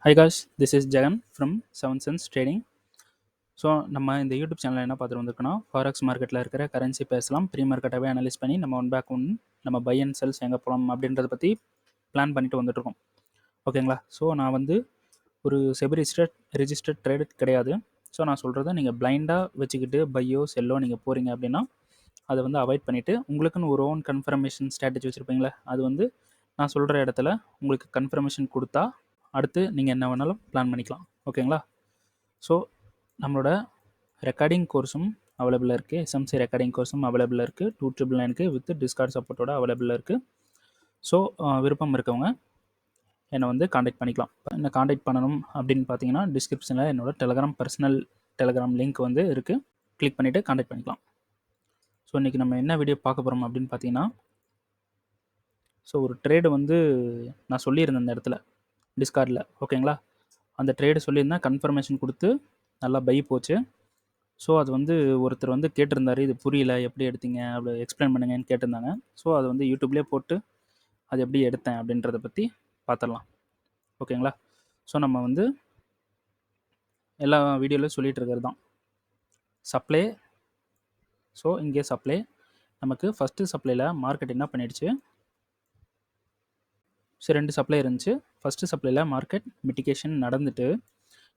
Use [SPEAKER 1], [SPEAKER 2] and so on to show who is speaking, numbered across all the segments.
[SPEAKER 1] Hi guys, this is Jagan from Seven Sense Trading. So நம்ம இந்த YouTube சேனலில் என்ன பார்த்துட்டு வந்திருக்கோன்னா ஃபாரெக்ஸ் மார்க்கெட்டில் இருக்கிற கரன்சி பேசலாம் ப்ரீ மார்க்கெட்டாகவே அனலைஸ் பண்ணி நம்ம ஒன் பேக் ஒன் நம்ம பை அண்ட் செல்ஸ் எங்கே போகலாம் அப்படின்றத பற்றி பிளான் பண்ணிட்டு வந்துட்டுருக்கோம். ஓகேங்களா? ஸோ நான் வந்து ஒரு செபி ரிஜிஸ்டர்ட் ட்ரேடு கிடையாது. ஸோ நான் சொல்கிறத நீங்கள் பிளைண்டாக வச்சுக்கிட்டு பையோ செல்லோ நீங்கள் போகிறீங்க அப்படின்னா அதை வந்து அவாய்ட் பண்ணிவிட்டு உங்களுக்குன்னு ஒரு ஓன் கன்ஃபர்மேஷன் ஸ்ட்ராட்டஜி வச்சுருப்பீங்களே, அது வந்து நான் சொல்கிற இடத்துல உங்களுக்கு கன்ஃபர்மேஷன் கொடுத்தா அடுத்து நீங்கள் என்ன வேணாலும் பிளான் பண்ணிக்கலாம். ஓகேங்களா? ஸோ நம்மளோட ரெக்கார்டிங் கோர்ஸும் அவைலபிளாக இருக்குது. எஸ்எம்சி ரெக்கார்டிங் கோர்ஸும் அவைலபிளாக இருக்குது. 2999 வித் டிஸ்கார்ட் சப்போர்ட்டோட அவைலபிளாக இருக்குது. ஸோ விருப்பம் இருக்கவங்க என்னை வந்து காண்டாக்ட் பண்ணிக்கலாம். என்ன காண்டாக்ட் பண்ணணும் அப்படின்னு பார்த்தீங்கன்னா டிஸ்கிரிப்ஷனில் என்னோட பர்சனல் டெலகிராம் லிங்க் வந்து இருக்குது. கிளிக் பண்ணிவிட்டு காண்டாக்ட் பண்ணிக்கலாம். ஸோ இன்றைக்கி நம்ம என்ன வீடியோ பார்க்க போகிறோம் அப்படின்னு பார்த்தீங்கன்னா, ஸோ ஒரு ட்ரேடு வந்து நான் சொல்லியிருந்தேன் இந்த இடத்துல டிஸ்கார்டில். ஓகேங்களா? அந்த ட்ரேடு சொல்லியிருந்தேன், கன்ஃபர்மேஷன் கொடுத்து நல்லா பை போச்சு. ஸோ அது வந்து ஒருத்தர் வந்து கேட்டிருந்தார், இது புரியல எப்படி எடுத்தீங்க அப்படி எக்ஸ்பிளைன் பண்ணுங்கன்னு கேட்டிருந்தாங்க. ஸோ அது வந்து யூடியூப்லேயே போட்டு அது எப்படி எடுத்தேன் அப்படின்றத பற்றி பார்த்துடலாம். ஓகேங்களா? ஸோ நம்ம வந்து எல்லா வீடியோலையும் சொல்லிகிட்டு இருக்கிறது தான் சப்ளை. ஸோ இங்கே சப்ளை நமக்கு ஃபஸ்ட்டு சப்ளையில் மார்க்கெட் என்ன பண்ணிடுச்சு, ஸோ 2 சப்ளை இருந்துச்சு. ஃபஸ்ட்டு சப்ளையில் மார்க்கெட் மிட்டிகேஷன் நடந்துட்டு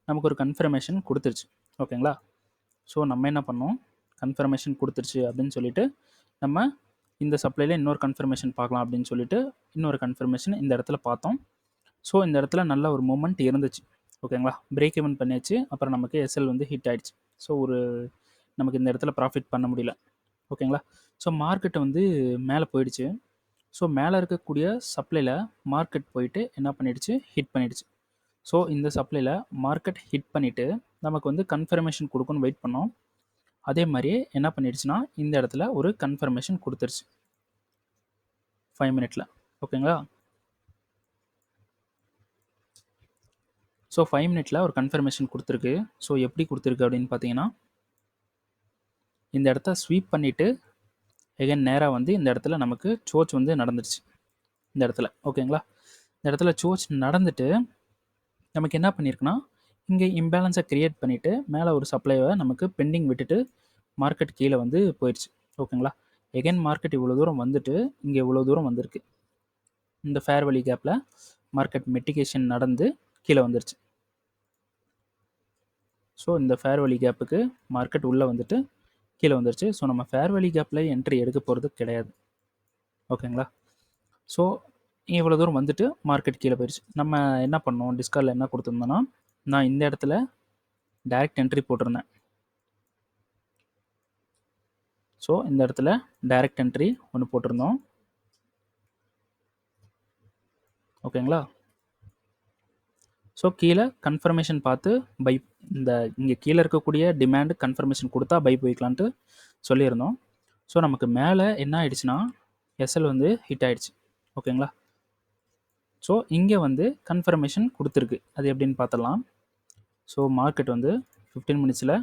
[SPEAKER 1] நமக்கு ஒரு கன்ஃபர்மேஷன் கொடுத்துருச்சு. ஓகேங்களா? ஸோ நம்ம என்ன பண்ணோம், கன்ஃபர்மேஷன் கொடுத்துருச்சு அப்படின்னு சொல்லிட்டு நம்ம இந்த சப்ளையில் இன்னொரு கன்ஃபர்மேஷன் பார்க்கலாம் அப்படின்னு சொல்லிட்டு இன்னொரு கன்ஃபர்மேஷன் இந்த இடத்துல பார்த்தோம். ஸோ இந்த இடத்துல நல்ல ஒரு மூமெண்ட் இருந்துச்சு. ஓகேங்களா? பிரேக் ஈவன் பண்ணியாச்சு. அப்புறம் நமக்கு எஸ்எல் வந்து ஹிட் ஆகிடுச்சு. ஸோ நமக்கு இந்த இடத்துல ப்ராஃபிட் பண்ண முடியல. ஓகேங்களா? ஸோ மார்க்கெட் வந்து மேலே போயிடுச்சு. ஸோ மேலே இருக்கக்கூடிய சப்ளையில் மார்க்கெட் போயிட்டு என்ன பண்ணிடுச்சு, ஹிட் பண்ணிடுச்சு. ஸோ இந்த சப்ளையில் மார்க்கெட் ஹிட் பண்ணிவிட்டு நமக்கு வந்து கன்ஃபர்மேஷன் கொடுக்குன்னு வெயிட் பண்ணோம். அதே மாதிரியே என்ன பண்ணிடுச்சுன்னா இந்த இடத்துல ஒரு கன்ஃபர்மேஷன் கொடுத்துருச்சு 5 மினிட்ல. ஓகேங்களா? ஸோ 5 மினிட்ல ஒரு கன்ஃபர்மேஷன் கொடுத்துருக்கு. ஸோ எப்படி கொடுத்துருக்கு அப்படின்னு பார்த்தீங்கன்னா, இந்த இடத்த ஸ்வீப் பண்ணிவிட்டு எகைன் நேராக வந்து இந்த இடத்துல நமக்கு சோச் வந்து நடந்துருச்சு இந்த இடத்துல. ஓகேங்களா? இந்த இடத்துல சோச் நடந்துட்டு நமக்கு என்ன பண்ணியிருக்குன்னா, இங்கே இம்பேலன்ஸை க்ரியேட் பண்ணிவிட்டு மேலே ஒரு சப்ளைவை நமக்கு பெண்டிங் விட்டுட்டு மார்க்கெட் கீழே வந்து போயிடுச்சு. ஓகேங்களா? எகைன் மார்க்கெட் இவ்வளோ தூரம் வந்துட்டு இங்கே இவ்வளோ தூரம் வந்திருக்கு. இந்த ஃபேர் வேலி கேப்பில் மார்க்கெட் மிட்டிகேஷன் நடந்து கீழே வந்துருச்சு. ஸோ இந்த ஃபேர் வேலி கேப்புக்கு மார்க்கெட் உள்ளே வந்துட்டு கீழே வந்துருச்சு. ஸோ நம்ம ஃபேர் வேலி கேப்பில் என்ட்ரி எடுக்க போகிறது கிடையாது. ஓகேங்களா? ஸோ இவ்வளோ தூரம் வந்துட்டு மார்க்கெட் கீழே போயிடுச்சு. நம்ம என்ன பண்ணோம், டிஸ்கார்டில் என்ன கொடுத்துருந்தோன்னா, நான் இந்த இடத்துல டைரக்ட் என்ட்ரி போட்டிருந்தேன். ஸோ இந்த இடத்துல டைரக்ட் என்ட்ரி ஒன்று போட்டிருந்தோம். ஓகேங்களா? ஸோ கீழே கன்ஃபர்மேஷன் பார்த்து பை, இந்த இங்கே கீழே இருக்கக்கூடிய டிமாண்டு கன்ஃபர்மேஷன் கொடுத்தா பை போய்க்கலான்ட்டு சொல்லியிருந்தோம். ஸோ நமக்கு மேலே என்ன ஆயிடுச்சுன்னா எஸ்எல் வந்து ஹிட் ஆகிடுச்சு. ஓகேங்களா? ஸோ இங்கே வந்து கன்ஃபர்மேஷன் கொடுத்துருக்கு. அது எப்படின்னு பார்த்துடலாம். ஸோ மார்க்கெட் வந்து 15 மினிட்ஸில்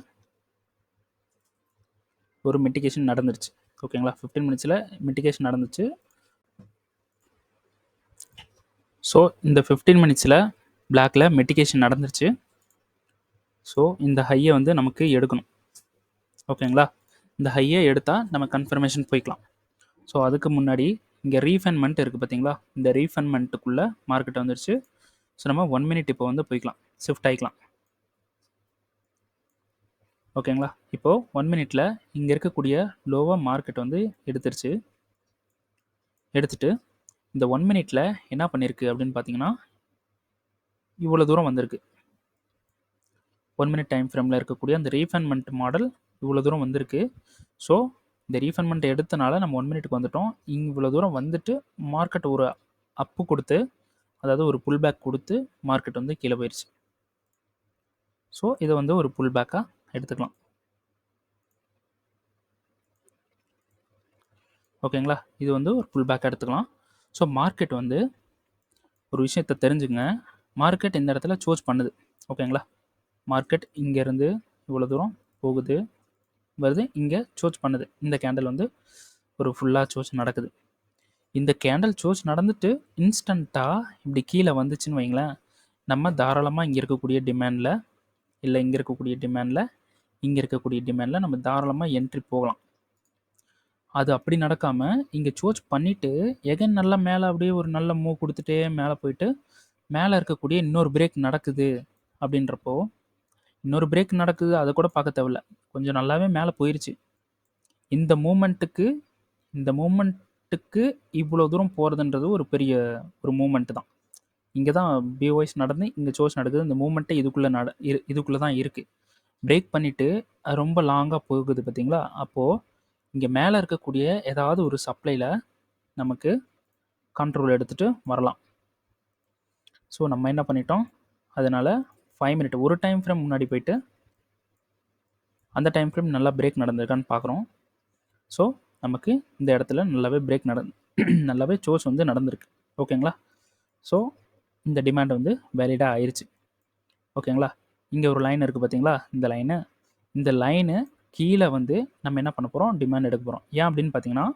[SPEAKER 1] ஒரு மிட்டிகேஷன் நடந்துருச்சு. ஓகேங்களா? 15 மினிட்ஸில் மிட்டிகேஷன் நடந்துச்சு. ஸோ இந்த 15 மினிட்ஸில் பிளாக்ல மிட்டிகேஷன் நடந்துருச்சு. ஸோ இந்த ஹையை வந்து நமக்கு எடுக்கணும். ஓகேங்களா? இந்த ஹையை எடுத்தால் நம்ம கன்ஃபர்மேஷன் போய்க்கலாம். ஸோ அதுக்கு முன்னாடி இங்கே ரீஃபண்ட்மெண்ட் இருக்குது பார்த்தீங்களா, இந்த ரீஃபண்ட்மெண்ட்டுக்குள்ளே மார்க்கெட் வந்துருச்சு. ஸோ நம்ம 1 மினிட் இப்போ வந்து போய்க்கலாம், ஷிஃப்ட் ஆகிக்கலாம். ஓகேங்களா? இப்போது 1 மினிட்டில் இங்கே இருக்கக்கூடிய லோவாக மார்க்கெட் வந்து எடுத்துருச்சு. எடுத்துட்டு இந்த 1 மினிட்டில் என்ன பண்ணியிருக்கு அப்படின்னு பார்த்தீங்கன்னா, இவ்வளோ தூரம் வந்திருக்கு. 1 மினிட் டைம் ஃப்ரேமில் இருக்கக்கூடிய அந்த ரீஃபண்ட்மெண்ட் மாடல் இவ்வளோ தூரம் வந்திருக்கு. ஸோ இந்த ரீஃபண்ட்மெண்ட் எடுத்தனால நம்ம 1 மினிட்டுக்கு வந்துட்டோம். இவ்வளோ தூரம் வந்துட்டு மார்க்கெட் ஒரு அப்பு கொடுத்து, அதாவது ஒரு புல் பேக் கொடுத்து மார்க்கெட் வந்து கீழே போயிடுச்சு. ஸோ இதை வந்து ஒரு புல் பேக்காக எடுத்துக்கலாம். ஓகேங்களா? இது வந்து ஒரு புல் பேக்காக எடுத்துக்கலாம். ஸோ மார்க்கெட் வந்து ஒரு விஷயத்தை தெரிஞ்சுங்க, மார்க்கெட் இந்த இடத்துல சோச் பண்ணுது. ஓகேங்களா? மார்க்கெட் இங்கேருந்து இவ்வளோ தூரம் போகுது, வருது, இங்கே சோச் பண்ணுது. இந்த கேண்டில் வந்து ஒரு ஃபுல்லாக சோச் நடக்குது. இந்த கேண்டில் சோச் நடந்துட்டு இன்ஸ்டண்ட்டாக இப்படி கீழே வந்துச்சுன்னு வைங்களேன், நம்ம தாராளமாக இங்கே இருக்கக்கூடிய டிமாண்டில் இல்லை இங்கே இருக்கக்கூடிய டிமாண்டில் இங்கே இருக்கக்கூடிய டிமாண்டில் நம்ம தாராளமாக என்ட்ரி போகலாம். அது அப்படி நடக்காமல் இங்கே சோச் பண்ணிவிட்டு எகைன் நல்லா மேலே அப்படியே ஒரு நல்ல மூவ் கொடுத்துட்டே மேலே போயிட்டு மேலே இருக்கக்கூடிய இன்னொரு பிரேக் நடக்குது அப்படின்றப்போ இன்னொரு பிரேக் நடக்குது அதை கூட பார்க்க தேவையில்ல, கொஞ்சம் நல்லாவே மேலே போயிருச்சு. இந்த மூமெண்ட்டுக்கு இவ்வளோ தூரம் போகிறதுன்றது ஒரு பெரிய ஒரு மூமெண்ட்டு தான். இங்கே தான் பிஓஎஸ் நடந்து இங்கே சோர்ஸ் நடக்குது. இந்த மூமெண்ட்டே இதுக்குள்ளே தான் இருக்குது. பிரேக் பண்ணிவிட்டு ரொம்ப லாங்காக போகுது பார்த்தீங்களா? அப்போது இங்கே மேலே இருக்கக்கூடிய ஏதாவது ஒரு சப்ளையில் நமக்கு கண்ட்ரோல் எடுத்துகிட்டு வரலாம். ஸோ நம்ம என்ன பண்ணிட்டோம், அதனால் 5 மினிட் ஒரு டைம் ஃப்ரேம் முன்னாடி போயிட்டு அந்த டைம் ஃப்ரேம் நல்லா பிரேக் நடந்திருக்கான்னு பார்க்குறோம். ஸோ நமக்கு இந்த இடத்துல நல்லாவே பிரேக் நல்லாவே சோர்ஸ் வந்து நடந்திருக்கு. ஓகேங்களா? ஸோ இந்த டிமாண்ட் வந்து வேலிடாக ஆயிடுச்சு. ஓகேங்களா? இங்கே ஒரு லைன் இருக்குது பார்த்தீங்களா? இந்த லைனு கீழே வந்து நம்ம என்ன பண்ண போகிறோம், டிமாண்ட் எடுக்க போகிறோம். ஏன் அப்படின்னு பார்த்தீங்கன்னா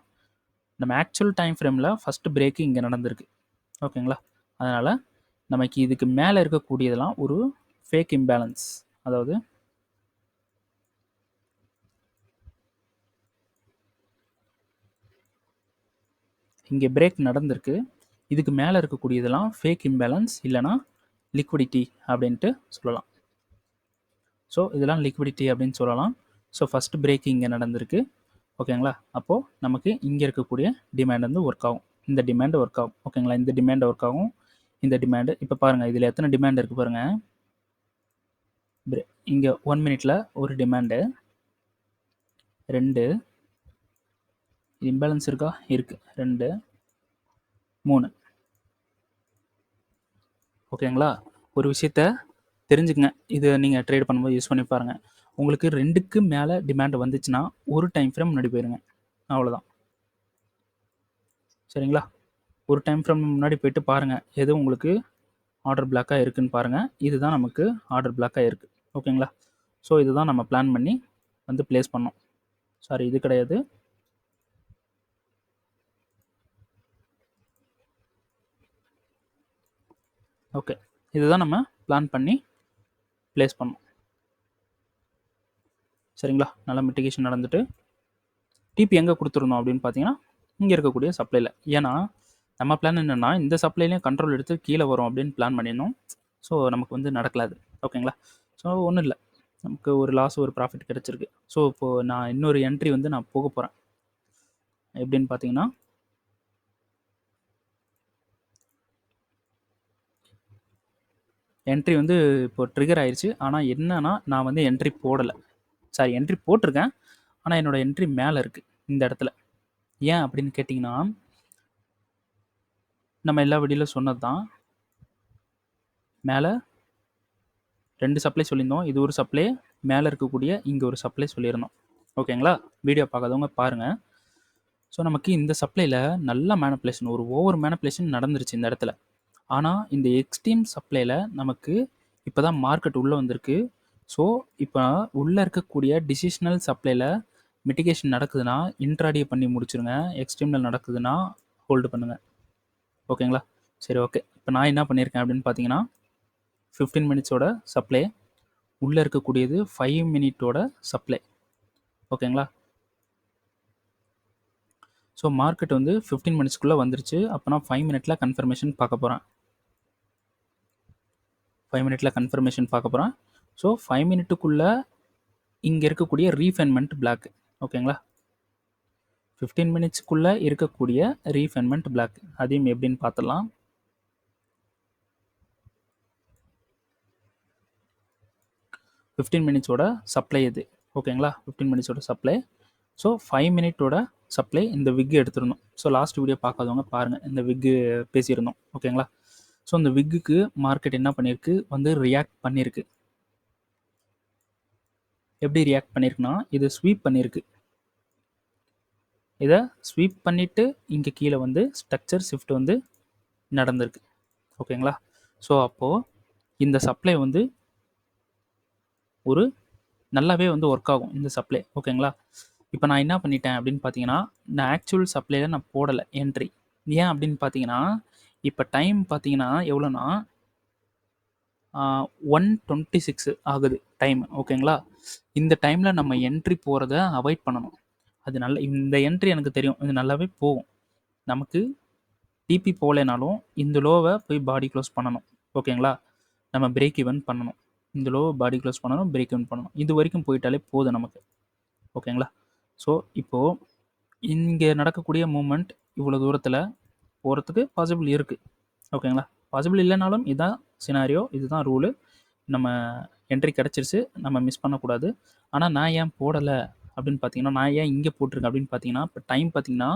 [SPEAKER 1] நம்ம ஆக்சுவல் டைம் ஃப்ரேமில் ஃபஸ்ட்டு பிரேக்கு இங்கே நடந்திருக்கு. ஓகேங்களா? அதனால் நமக்கு இதுக்கு மேலே இருக்கக்கூடியதெல்லாம் ஒரு ஃபேக் இம்பேலன்ஸ். அதாவது இங்கே பிரேக் நடந்திருக்கு, இதுக்கு மேலே இருக்கக்கூடியதெல்லாம் ஃபேக் இம்பேலன்ஸ் இல்லைனா லிக்விடிட்டி அப்படின்ட்டு சொல்லலாம். ஸோ இதெல்லாம் லிக்விடிட்டி அப்படின்னு சொல்லலாம். ஸோ ஃபஸ்ட்டு பிரேக் இங்கே நடந்திருக்கு. ஓகேங்களா? அப்போது நமக்கு இங்கே இருக்கக்கூடிய டிமாண்ட் வந்து ஒர்க் ஆகும். இந்த டிமாண்டு ஒர்க் ஆகும். ஓகேங்களா? இந்த டிமாண்டு ஒர்க் ஆகும். இந்த டிமாண்டு இப்போ பாருங்கள், இதில் எத்தனை டிமாண்ட் இருக்குது பாருங்கள். இங்கே 1 மினிட்ல ஒரு டிமாண்டு, 2 இம்பேலன்ஸ் இருக்கா, இருக்குது, 2 3. ஓகேங்களா? ஒரு விஷயத்த தெரிஞ்சுக்கங்க, இதை நீங்கள் ட்ரேட் பண்ணும்போது யூஸ் பண்ணி பாருங்கள். உங்களுக்கு 2க்கு மேலே டிமாண்ட் வந்துச்சுன்னா ஒரு டைம் ஃப்ரேம் முன்னாடி போயிருங்க, அவ்வளோதான். சரிங்களா? ஒரு டைம் ஃப்ரேம் முன்னாடி போயிட்டு பாருங்கள், எது உங்களுக்கு ஆர்டர் பிளாக்காக இருக்குதுன்னு பாருங்கள். இதுதான் நமக்கு ஆர்டர் பிளாக்காக இருக்குது. ஓகேங்களா? ஸோ இதுதான் நம்ம பிளான் பண்ணி வந்து ப்ளேஸ் பண்ணோம். சாரி, இது கிடையாது. ஓகே, இதுதான் நம்ம பிளான் பண்ணி ப்ளேஸ் பண்ணோம். சரிங்களா? நல்லா மிட்டிகேஷன் நடந்துட்டு டிபி எங்கே கொடுத்துருந்தோம் அப்படின்னு பார்த்தீங்கன்னா இங்கே இருக்கக்கூடிய சப்ளையில். ஏன்னா நம்ம பிளான் என்னென்னா இந்த சப்ளைலையும் கண்ட்ரோல் எடுத்து கீழே வரும் அப்படின்னு பிளான் பண்ணியிருந்தோம். ஸோ நமக்கு வந்து நடக்கலாது. ஓகேங்களா? ஸோ ஒன்றும் இல்லை, நமக்கு ஒரு லாஸ் ஒரு ப்ராஃபிட் கிடச்சிருக்கு. ஸோ இப்போது நான் இன்னொரு என்ட்ரி வந்து நான் போக போகிறேன். எப்படின்னு பார்த்தீங்கன்னா என்ட்ரி வந்து இப்போ ட்ரிகர் ஆயிடுச்சு. ஆனால் என்னன்னா நான் வந்து என்ட்ரி போடலை, சாரி என்ட்ரி போட்டிருக்கேன், ஆனால் என்னோடய என்ட்ரி மேலே இருக்குது இந்த இடத்துல. ஏன் அப்படின்னு கேட்டிங்கன்னா நம்ம எல்லா வீடியோவில் சொன்னது தான், மேலே 2 சப்ளை சொல்லியிருந்தோம், இது ஒரு சப்ளை, மேலே இருக்கக்கூடிய இங்கே ஒரு சப்ளை சொல்லியிருந்தோம். ஓகேங்களா? வீடியோ பார்க்காதவங்க பாருங்கள். ஸோ நமக்கு இந்த சப்ளையில் நல்ல மேனிப்புலேஷன், ஒரு ஓவர் மேனிப்புலேஷன் நடந்துருச்சு இந்த இடத்துல. ஆனால் இந்த எக்ஸ்ட்ரீம் சப்ளையில் நமக்கு இப்போ தான் மார்க்கெட் உள்ளே வந்திருக்கு. ஸோ இப்போ உள்ளே இருக்கக்கூடிய டிசிஷனல் சப்ளையில் மிட்டிகேஷன் நடக்குதுன்னா இன்ட்ராடியை பண்ணி முடிச்சுருங்க, எக்ஸ்ட்ரீமில் நடக்குதுன்னா ஹோல்டு பண்ணுங்கள். ஓகேங்களா? சரி, ஓகே. இப்போ நான் என்ன பண்ணியிருக்கேன் அப்படின்னு பார்த்தீங்கன்னா 15 மினிட்ஸோட சப்ளை, உள்ளே இருக்கக்கூடியது 5 மினிட்டோட சப்ளை. ஓகேங்களா? ஸோ மார்க்கெட் வந்து 15 மினிட்ஸ்க்குள்ளே வந்துருச்சு. அப்போ நான் 5 மினிட்டில் கன்ஃபர்மேஷன் பார்க்க போகிறேன். 5 மினிட்டில் கன்ஃபர்மேஷன் பார்க்க போகிறேன். ஸோ 5 மினிட்டுக்குள்ளே இங்கே இருக்கக்கூடிய ரீஃபைன்மெண்ட் பிளாக். ஓகேங்களா? 15 மினிட்ஸ்க்குள்ளே இருக்கக்கூடிய ரீஃபைன்மெண்ட் பிளாக், அதையும் எப்படின்னு பார்த்துடலாம். ஃபிஃப்டீன் மினிட்ஸோட சப்ளை இது. ஓகேங்களா? 15 மினிட்ஸோட சப்ளை. ஸோ 5 மினிட்டோட சப்ளை இந்த விக்கு எடுத்துருந்தோம். ஸோ லாஸ்ட் வீடியோ பார்க்காதவங்க பாருங்கள், இந்த விக்கு பேசியிருந்தோம். ஓகேங்களா? ஸோ இந்த விக்குக்கு மார்க்கெட் என்ன பண்ணியிருக்கு, வந்து ரியாக்ட் பண்ணியிருக்கு. எப்படி ரியாக்ட் பண்ணியிருக்குன்னா இது ஸ்வீப் பண்ணியிருக்கு. இதை ஸ்வீப் பண்ணிவிட்டு இங்கே கீழே வந்து ஸ்ட்ரக்சர் ஷிஃப்ட் வந்து நடந்திருக்கு. ஓகேங்களா? ஸோ அப்போது இந்த சப்ளை வந்து ஒரு நல்லாவே வந்து ஒர்க் ஆகும் இந்த சப்ளை. ஓகேங்களா? இப்போ நான் என்ன பண்ணிட்டேன் அப்படின்னு பார்த்தீங்கன்னா நான் ஆக்சுவல் சப்ளையில் நான் போடலை என்ட்ரி. ஏன் அப்படின்னு பார்த்தீங்கன்னா இப்போ டைம் பார்த்தீங்கன்னா எவ்வளோனா 1:26 ஆகுது டைம். ஓகேங்களா? இந்த டைமில் நம்ம என்ட்ரி போகிறத அவாய்ட் பண்ணணும். அது நல்ல இந்த என்ட்ரி எனக்கு தெரியும், இது நல்லாவே போகும். நமக்கு டிபி போகலைனாலும் இந்த லோவை போய் பாடி க்ளோஸ் பண்ணணும். ஓகேங்களா? நம்ம பிரேக் ஈவன் பண்ணணும். இந்த லோவை பாடி க்ளோஸ் பண்ணணும், பிரேக் ஈவன் பண்ணணும். இது வரைக்கும் போயிட்டாலே போதும் நமக்கு. ஓகேங்களா? ஸோ இப்போது இங்கே நடக்கக்கூடிய மூமெண்ட் இவ்வளோ தூரத்தில் போகிறதுக்கு பாசிபிள் இருக்குது. ஓகேங்களா? பாசிபிள் இல்லைனாலும் இதுதான் சினாரியோ, இதுதான் ரூலு. நம்ம என்ட்ரி கிடச்சிருச்சு, நம்ம மிஸ் பண்ணக்கூடாது. ஆனால் நான் ஏன் போடலை அப்படின்னு பார்த்தீங்கன்னா, நான் ஏன் இங்கே போட்டிருக்கேன் அப்படின்னு பார்த்தீங்கன்னா, இப்போ டைம் பார்த்தீங்கன்னா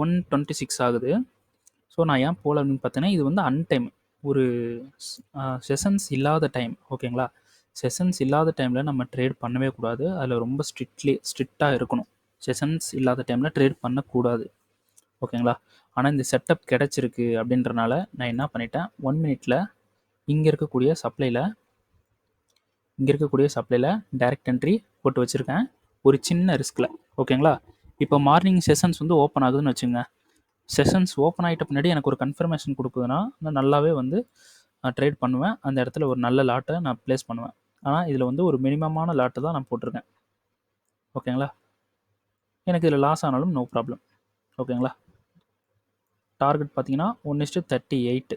[SPEAKER 1] 1:26 ஆகுது. ஸோ நான் ஏன் போகல அப்படின்னு பார்த்தீங்கன்னா, இது வந்து அன்டைம், ஒரு செஷன்ஸ் இல்லாத டைம். ஓகேங்களா? செஷன்ஸ் இல்லாத டைமில் நம்ம ட்ரேட் பண்ணவே கூடாது. அதில் ரொம்ப ஸ்ட்ரிக்டாக இருக்கணும். செஷன்ஸ் இல்லாத டைமில் ட்ரேட் பண்ணக்கூடாது. ஓகேங்களா? ஆனால் இந்த செட்டப் கிடச்சிருக்கு அப்படின்றனால நான் என்ன பண்ணிட்டேன், 1 மினிட்டில் இங்கே இருக்கக்கூடிய சப்ளையில் டைரக்ட் என்ட்ரி போட்டு வச்சுருக்கேன், ஒரு சின்ன ரிஸ்கில். ஓகேங்களா? இப்போ மார்னிங் செஷன்ஸ் வந்து ஓப்பன் ஆகுதுன்னு வச்சுங்க. செஷன்ஸ் ஓப்பன் ஆகிட்ட பின்னாடி எனக்கு ஒரு கன்ஃபர்மேஷன் கொடுக்குதுன்னா நான் நல்லாவே வந்து ட்ரேட் பண்ணுவேன். அந்த இடத்துல ஒரு நல்ல லாட்டை நான் ப்ளேஸ் பண்ணுவேன். ஆனால் இதில் வந்து ஒரு மினிமமான லாட்டு தான் நான் போட்டிருக்கேன். ஓகேங்களா? எனக்கு இதில் லாஸ் ஆனாலும் நோ ப்ராப்ளம். ஓகேங்களா? டார்கெட் பார்த்தீங்கன்னா 1:38.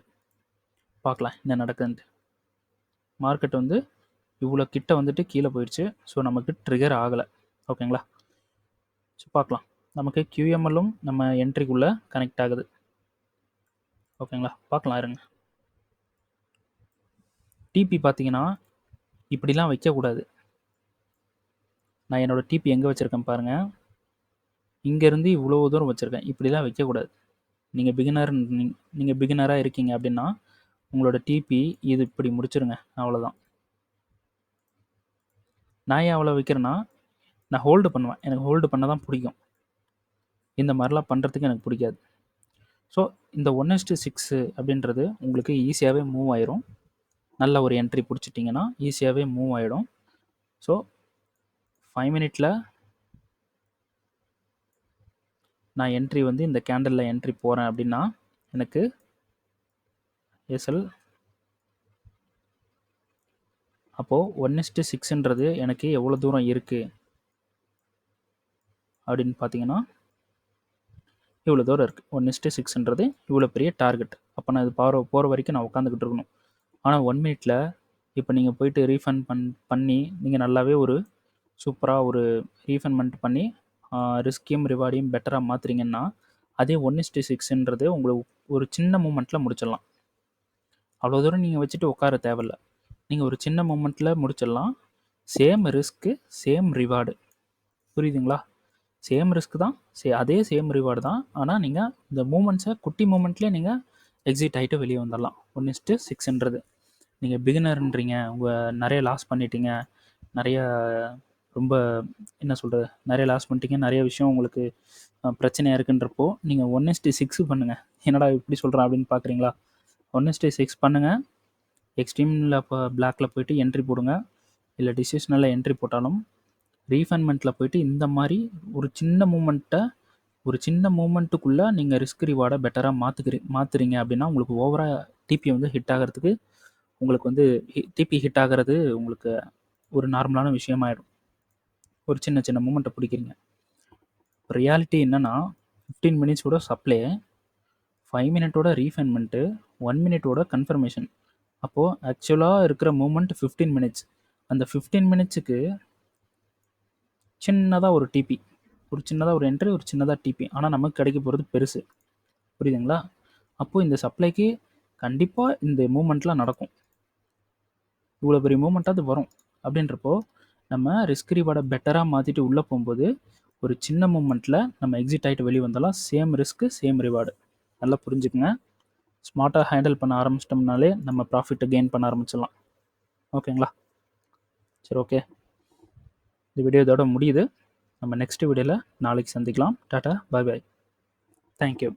[SPEAKER 1] பார்க்கலாம் என்ன நடக்குதுன்ட்டு. மார்க்கெட் வந்து இவ்வளோ கிட்ட வந்துட்டு கீழே போயிடுச்சு. ஸோ நமக்கு ட்ரிகர் ஆகலை. ஓகேங்களா? ஸோ பார்க்கலாம். நமக்கு QMLலும் நம்ம என்ட்ரிக்குள்ளே கனெக்ட் ஆகுது. ஓகேங்களா? பார்க்கலாம் இருங்க. டிபி பார்த்தீங்கன்னா இப்படிலாம் வைக்கக்கூடாது. நான் என்னோடய டிபி எங்கே வச்சுருக்கேன் பாருங்கள். இங்கேருந்து இவ்வளோ தூரம் வச்சுருக்கேன். இப்படிலாம் வைக்கக்கூடாது. நீங்கள் பிகினராக இருக்கீங்க அப்படின்னா உங்களோட டிபி இது இப்படி முடிச்சிருங்க. அவ்வளோதான். நான் ஏன் அவ்வளோ வைக்கிறேன்னா, நான் ஹோல்டு பண்ணுவேன். எனக்கு ஹோல்டு பண்ண தான் பிடிக்கும். இந்த மாதிரிலாம் பண்ணுறதுக்கு எனக்கு பிடிக்காது. ஸோ இந்த 1:6 அப்படின்றது உங்களுக்கு ஈஸியாகவே மூவ் ஆயிரும். நல்ல ஒரு என்ட்ரி பிடிச்சிட்டிங்கன்னா ஈஸியாகவே மூவ் ஆகிடும். ஸோ 5 மினிட்டில் நான் என்ட்ரி வந்து இந்த கேண்டலில் என்ட்ரி போகிறேன் அப்படின்னா எனக்கு எஸ்எல் அப்போது 1:6ன்றது எனக்கு எவ்வளோ தூரம் இருக்குது அப்படின்னு பார்த்தீங்கன்னா இவ்வளோ தூரம் இருக்குது. 1:6ன்றது இவ்வளோ பெரிய டார்கெட். அப்போ நான் இது போகிற வரைக்கும் நான் உட்காந்துக்கிட்டு இருக்கணும். ஆனால் 1 மினிட்டில் இப்போ நீங்கள் போயிட்டு ரீஃபண்ட் பண்ணி நீங்கள் நல்லாவே ஒரு சூப்பராக ஒரு ரீஃபண்ட் பண்ணி ரிஸ்கையும் ரிவார்டையும் பெட்டராக மாற்றுறீங்கன்னா அதே 1:6ன்றது உங்களுக்கு ஒரு சின்ன மூமெண்ட்டில் முடிச்சிடலாம். அவ்வளோ தூரம் நீங்கள் வச்சுட்டு உட்கார தேவையில்ல. நீங்கள் ஒரு சின்ன மூமெண்ட்டில் முடிச்சிடலாம். Same risk same reward. புரியுதுங்களா? சேம் ரிஸ்க் தான், அதே சேம் ரிவார்டு தான். ஆனால் நீங்கள் இந்த மூமெண்ட்ஸை குட்டி மூமெண்ட்லேயே நீங்கள் எக்ஸிட் ஆகிட்டு வெளியே வந்துடலாம். 1:6ன்றது நீங்கள் பிகினர்ன்றீங்க, உங்கள் நிறைய லாஸ் பண்ணிட்டீங்க, நிறைய ரொம்ப என்ன சொல்கிறது, நிறைய லாஸ் பண்ணிட்டீங்க, நிறைய விஷயம் உங்களுக்கு பிரச்சனையாக இருக்குன்றப்போ நீங்கள் 1:6 பண்ணுங்கள். என்னடா இப்படி சொல்கிறேன் அப்படின்னு பார்க்குறீங்களா? 1:6 பண்ணுங்கள். எக்ஸ்ட்ரீமில் இப்போ பிளாக்கில் போய்ட்டு என்ட்ரி போடுங்க. இல்லை டிசிஷனில் என்ட்ரி போட்டாலும் ரீஃபைன்மெண்ட்டில் போய்ட்டு இந்த மாதிரி ஒரு சின்ன மூமெண்ட்டுக்குள்ளே நீங்கள் ரிஸ்க் ரிவார்டை பெட்டராக மாற்றுறீங்க அப்படின்னா உங்களுக்கு ஓவராக டிபி வந்து ஹிட் ஆகிறதுக்கு உங்களுக்கு வந்து டிபி ஹிட் ஆகிறது உங்களுக்கு ஒரு நார்மலான விஷயமாயிடும். ஒரு சின்ன சின்ன மூமெண்ட்டை பிடிக்கிறீங்க. ரியாலிட்டி என்னென்னா 15 மினிட்ஸோட சப்ளை, 5 மினிட்டோட ரீஃபைன்மெண்ட்டு, 1 மினிட்டோட கன்ஃபர்மேஷன். அப்போது ஆக்சுவலாக இருக்கிற மூமெண்ட் 15 மினிட்ஸ். அந்த 15 மினிட்ஸுக்கு சின்னதாக ஒரு டிபி, ஒரு சின்னதாக ஒரு என்ட்ரி, ஒரு சின்னதாக டிபி. ஆனால் நமக்கு கிடைக்க போகிறது பெருசு. புரியுதுங்களா? அப்போது இந்த சப்ளைக்கு கண்டிப்பாக இந்த மூமெண்ட்லாம் நடக்கும். இவ்வளோ பெரிய மூமெண்ட்டாக அது வரும். அப்படின்றப்போ நம்ம ரிஸ்க் ரிவார்டை பெட்டராக மாற்றிட்டு உள்ளே போகும்போது ஒரு சின்ன மூமெண்ட்டில் நம்ம எக்ஸிட் ஆகிட்டு வெளியே வந்தாலும் சேம் ரிஸ்க்கு சேம் ரிவார்டு. நல்லா புரிஞ்சுக்குங்க. ஸ்மார்ட்டாக ஹேண்டில் பண்ண ஆரம்பிச்சிட்டோம்னாலே நம்ம ப்ராஃபிட்டை கெயின் பண்ண ஆரம்பிச்சிடலாம். ஓகேங்களா? சரி, ஓகே. இந்த வீடியோ இதோட முடியுது. நம்ம நெக்ஸ்ட் வீடியோவில் நாளைக்கு சந்திக்கலாம். டாட்டா, பாய் பாய். தேங்க்யூ.